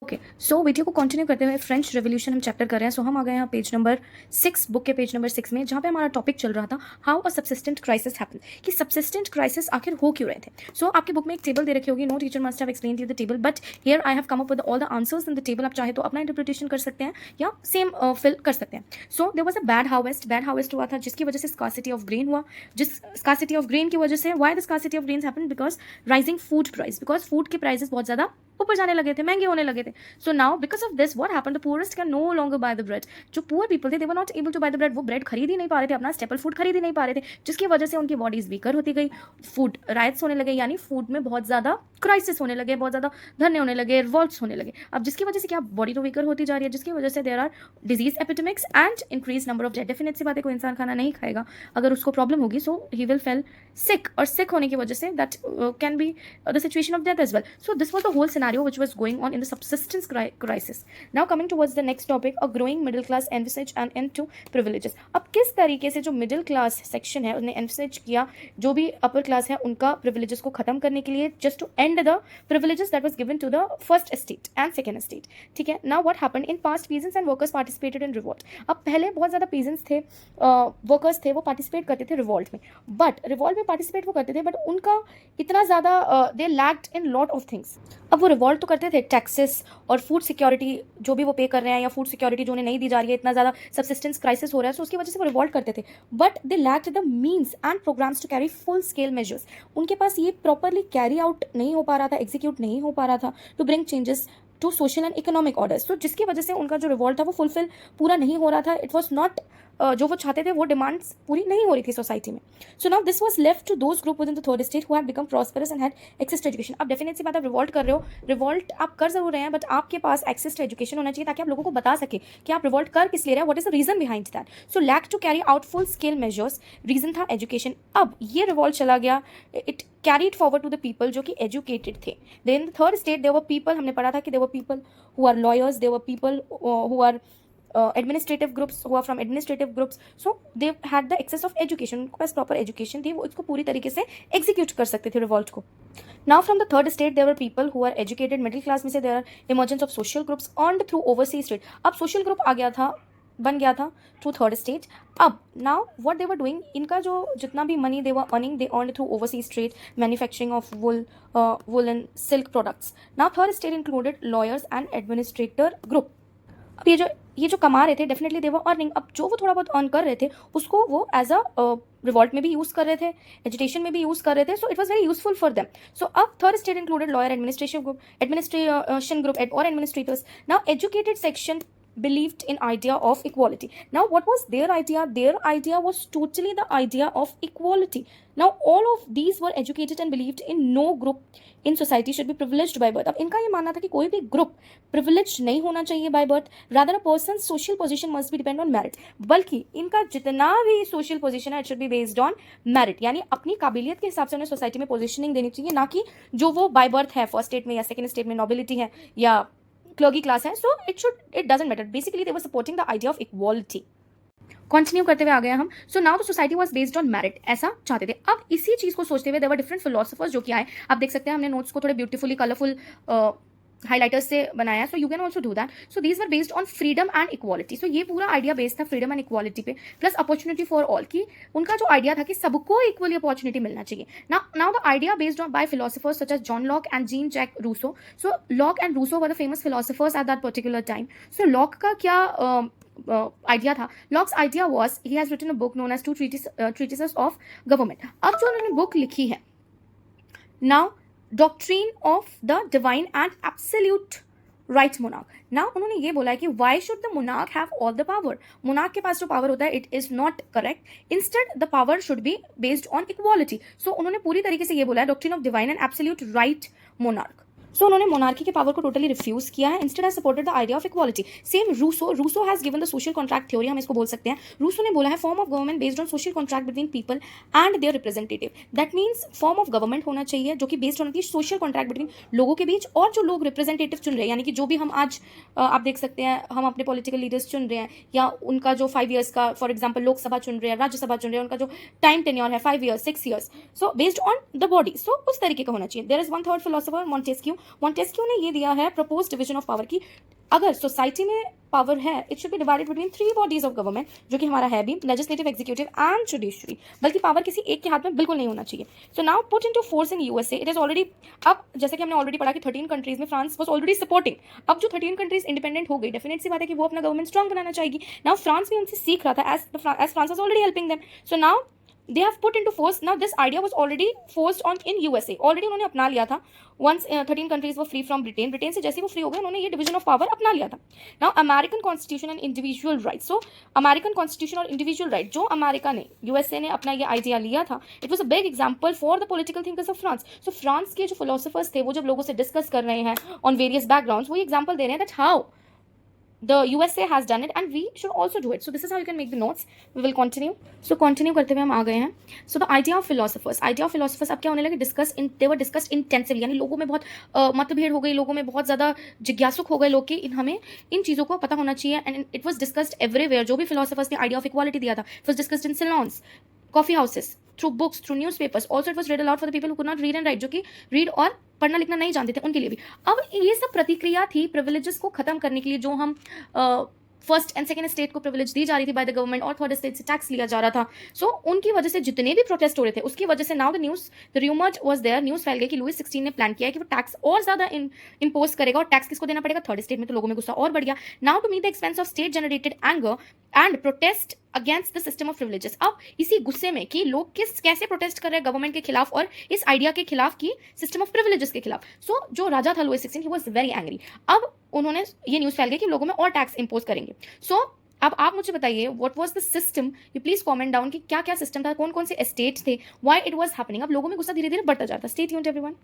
Okay so video को continue करते हुए फ्रेंच रेवोल्यूशन हम चैप्टर कर रहे हैं. सो हम आ गए हैं पेज नंबर 6, बुक के पेज नंबर 6 में, जहाँ पे हमारा टॉपिक चल रहा था हाउ अ सबसिस्टेंट क्राइसिस हैपन, कि सबसिस्टेंट क्राइसिस आखिर हो क्यों रहे थे. सो आपकी बुक में एक टेबल दे रखी होगी. No teacher must have explain you the table, but here I have come up with all the answers in the table. आप चाहे तो अपना इंटरप्रिटेशन कर सकते हैं या सेम फिल कर सकते हैं. So there was a bad harvest हुआ था, जिसकी वजह से स्कार्सिटी ऑफ ग्रेन हुआ. जिस स्कार्सिटी ऑफ ग्रेन की वजह से, why the scarcity of grains happen, because rising food price, because food के प्राइसेस बहुत ज़्यादा ऊपर जाने लगे थे, महंगे होने लगे थे. So now because of this what happened, the poorest can no longer buy the bread. जो पुअर पीपल थे, they were not able to buy the bread. वो ब्रेड खरीद ही नहीं पा रहे थे, अपना स्टेपल फूड खरीद ही नहीं पा रहे थे, जिसकी वजह से उनकी बॉडीज वीकर होती गई, फूड राइट्स होने लगे, यानी फूड में बहुत ज़्यादा क्राइसिस होने लगे, बहुत ज़्यादा धरने होने लगे, रिवॉल्ट्स होने लगे. अब जिसकी वजह से क्या, बॉडी तो वीकर होती जा रही है, जिसकी वजह से there are disease epidemics and increase number of death. Definite सी बात है, कोई इंसान खाना नहीं खाएगा अगर उसको प्रॉब्लम होगी, सो ही विल फेल sick, और sick होने की वजह say that can be the situation of death as well. So this was the whole scenario which was going on in the subsistence crisis. Now coming towards the next topic, a growing middle class envisage an end to privileges. अब किस तरीके से जो middle class section है उसने envisages किया जो भी अपर क्लास है उनका प्रिविलेजेस को खत्म करने के लिए, just to end the privileges that was given to the first estate and second estate. ठीक है. Now what happened in past, peasants and workers participated in revolt. अब पहले बहुत ज़्यादा पीजेंट्स थे, वर्कर्स थे, वो पार्टिसिपेट करते थे रिवॉल्ट में, बट रिवॉल्ट में पार्टिसिपेट वो करते थे, बट उनका इतना ज़्यादा they lacked in lot of things. अब वो रिवॉल्ट तो करते थे, टैक्सेस और फूड सिक्योरिटी जो भी वो पे कर रहे हैं, या फूड सिक्योरिटी जो उन्हें नहीं दी जा रही है, इतना ज़्यादा सबसिस्टेंस क्राइसिस हो रहा है, सो उसकी वजह से वो रिवॉल्ट करते थे, but they lacked the means and programmes to carry full scale measures. उनके पास ये प्रॉपरली कैरी आउट नहीं हो पा रहा था, एग्जीक्यूट नहीं हो पा रहा था to bring changes to social and economic orders. तो जिसकी वजह से उनका जो रिवॉल्ट था वो फुलफिल पूरा नहीं हो रहा था. इट वॉज नॉट जो वो चाहते थे वो डिमांड्स पूरी नहीं हो रही थी सोसाइटी में. So now this was left to those group within the third state who had become prosperous and had access to education. अब डेफिनेटली बात, आप रिवॉल्ट कर रहे हो, रिवॉल्ट आप कर जरूर रहे हैं, बट आपके पास एक्सेस टू एजुकेशन होना चाहिए ताकि आप लोगों को बता सके कि आप रिवॉल्ट कर किस लिए रहे हैं, what is the reason behind that. So lack to carry out full scale measures, reason था एजुकेशन. अब ये रिवॉल्ट चला गया, it carried forward to the people जो कि एजुकेटेड थे. Then third state there were people, हमने पढ़ा था कि there were people who are lawyers, there were people who are administrative groups, who are from administrative groups, so they had the excess of education. उनके पास proper education थी, वो इसको पूरी तरीके से execute कर सकते थे revolt को. Now from the third state there were people who are educated, middle class में से there are emergence of social groups earned through overseas trade. अब social group आ गया था, बन गया था थ्रू थर्ड स्टेट. अब now what they were doing, इनका जो जितना भी money they were earning, they earn through overseas trade, manufacturing of wool and silk products. Now third state included lawyers and administrator group. अब ये जो कमा रहे थे, डेफिनेटली दे वर अर्निंग. अब जो वो थोड़ा बहुत अर्न कर रहे थे उसको वो एज अ रिवॉल्ट में भी यूज़ कर रहे थे, एजुटेशन में भी यूज़ कर रहे थे, so it was very useful for them. So अब third state included lawyer, administration group और administrators. Now educated section believed in idea of equality. Now what was their idea? Their idea was totally the idea of equality. Now all of these were educated and believed in no group in society should be privileged by birth. अब इनका ये मानना था कि कोई भी group privileged नहीं होना चाहिए by birth, rather a person's social position must be depend on merit. बल्कि इनका जितना भी social position है it should be based on merit, यानी अपनी काबिलियत के हिसाब से उन्हें सोसाइटी में पोजिशनिंग देनी चाहिए, ना कि जो वो बाय बर्थ है, फर्स्ट स्टेट में या सेकेंड स्टेट में नोबिलिटी है या क्लर्गी क्लास है. So it doesn't matter. Basically they were supporting the idea of equality. Continue करते हुए आ गए हम. So now the society was based on merit, ऐसा चाहते थे. अब इसी चीज को सोचते हुए देयर वर डिफरेंट फिलोसफर्स जो कि आए. आप देख सकते हैं हमने नोट्स को थोड़े ब्यूटीफुली कलरफुल हाईलाइटर्स से बनाया, so you can also do that. So these were based on freedom and equality. So ये पूरा आइडिया बेस्ड था फ्रीडम एंड इक्वालिटी पे, प्लस अपॉर्चुनिटी फॉर ऑल, की उनका जो आइडिया था कि सबको इक्वली अपॉर्चुनिटी मिलना चाहिए. Now the idea based on by philosophers such as John Locke and Jean Jacques Rousseau. So Locke and Rousseau were the famous philosophers at that particular time. So Locke का क्या idea था? Locke's idea was, he has written a book known as two treatises of government. अब जो उन्होंने book लिखी है, now doctrine of the divine and absolute right monarch. Now उन्होंने ये बोला है कि why should the monarch have all the power. Monarch के पास जो पावर होता है it is not correct. Instead the power should be based on equality. So उन्होंने पूरी तरीके से ये बोला है doctrine of divine and absolute right monarch. So उन्होंने मोनार्की के पावर को टोटली रिफ्यूज किया है. Instead has supported the idea of equality. Same Rousseau has given the social contract theory, हम इसको बोल सकते हैं. रूसो ने बोला है form of government based on social contract between people and their representative. That means form of government होना चाहिए जो कि बेस्ड होना चाहिए सोशल कॉन्ट्रैक्ट बिटवीन लोगों के बीच, और जो लोग रिप्रेजेंटेटिव चुन रहे हैं, यानी कि जो भी हम आज आप देख सकते हैं हम अपने पॉलिटिकल लीडर्स चुन रहे हैं, या उनका जो 5 ईयर्स का, फॉर एग्जाम्पल लोकसभा चुन रहे हैं, राज्यसभा चुन रहे हैं, उनका जो टाइम टेन्योर है 5 years 6 years, so based on the body. सो उस तरीके का होना चाहिए. There is one third philosopher Montesquieu Montesquieu ने ये दिया है प्रपोज डिवीजन ऑफ पावर की अगर सोसाइटी में पावर है it should be divided between 3 bodies of government, जो कि हमारा है भी लेजिस्लेटिव, एग्जीक्यूटिव एंड जुडिशरी, बल्कि पावर किसी एक के हाथ में बिल्कुल नहीं होना चाहिए. So now put into force in USA it is already. अब जैसे कि हमने ऑलरेडी पढ़ा कि 13 कंट्रीज में फ्रांस वाज ऑलरेडी सपोर्टिंग. अब जो 13 कंट्रीज इंडिपेंडेंट हो गई, डेफिनेट सी बात है कि वो अपना गवर्नमेंट स्ट्रॉन्ग बनाना चाहेगी. नाउ फ्रांस भी उनसे सीख रहा था as France was already helping them. So now they have put into force. Now this idea was already forced on in USA. Already उन्होंने अपना लिया था. Once 13 countries were free from Britain. Britain से जैसे वो फ्री हो गए उन्होंने ये division of power अपना लिया था. Now American Constitution and individual rights. So American Constitution और individual right जो अमेरिका ने USA ने अपना ये आइडिया लिया था, it was a big example for the political thinkers of France. So France के जो philosophers थे वो जब लोगों से discuss कर रहे हैं on various backgrounds, वो ये example दे रहे हैं that how the USA has done it and we should also do it. So this is how you can make the notes. We will continue. So continue करते हुए हम आ गए हैं. So the idea of philosophers अब क्या होने लगे, they were discussed intensively. यानी लोगों में बहुत मतभेद हो गई, लोगों में बहुत ज़्यादा जिज्ञासुक हो गए लोग कि हमें इन चीज़ों को पता होना चाहिए. And it was discussed everywhere. जो भी philosophers ने idea of equality दिया था, it was discussed in salons, coffee houses, through books, through newspapers. Also it was read aloud for the people who could not read and write, जो कि read और पढ़ना लिखना नहीं जानते थे उनके लिए भी. अब ये सब प्रतिक्रिया थी प्रिविलेजेस को खत्म करने के लिए, जो हम फर्स्ट एंड सेकेंड स्टेट को प्रिविलेज दी जा रही थी बाय द गवर्नमेंट और थर्ड स्टेट से टैक्स लिया जा रहा था. सो उनकी वजह से जितने भी प्रोटेस्ट हो रहे थे उसकी वजह से now the rumour was there, news फैल गई कि लुइस 16 ने प्लान किया है कि वो टैक्स और ज़्यादा इम्पोज करेगा. और टैक्स किसको देना पड़ेगा, थर्ड स्टेट में. तो लोगों में गुस्सा और बढ़ गया. Now to meet the expense of state generated anger and protest against the system of privileges. अब इसी गुस्से में कि लोग कैसे प्रोटेस्ट कर रहे हैं गवर्नमेंट के खिलाफ और इस आइडिया के खिलाफ की सिस्टम ऑफ प्रिविलेजेस के खिलाफ. सो जो राजा था Louis 16 he was very angry. अब उन्होंने ये न्यूज़ फैल गई कि लोगों में और टैक्स इंपोज करेंगे. सो अब आप मुझे बताइए what was the system. You please comment down कि क्या क्या सिस्टम था, कौन कौन से एस्टेट थे, व्हाई इट वाज हैपनिंग. अब लोगों में गुस्सा धीरे धीरे बढ़ता जाता. Stay tuned everyone.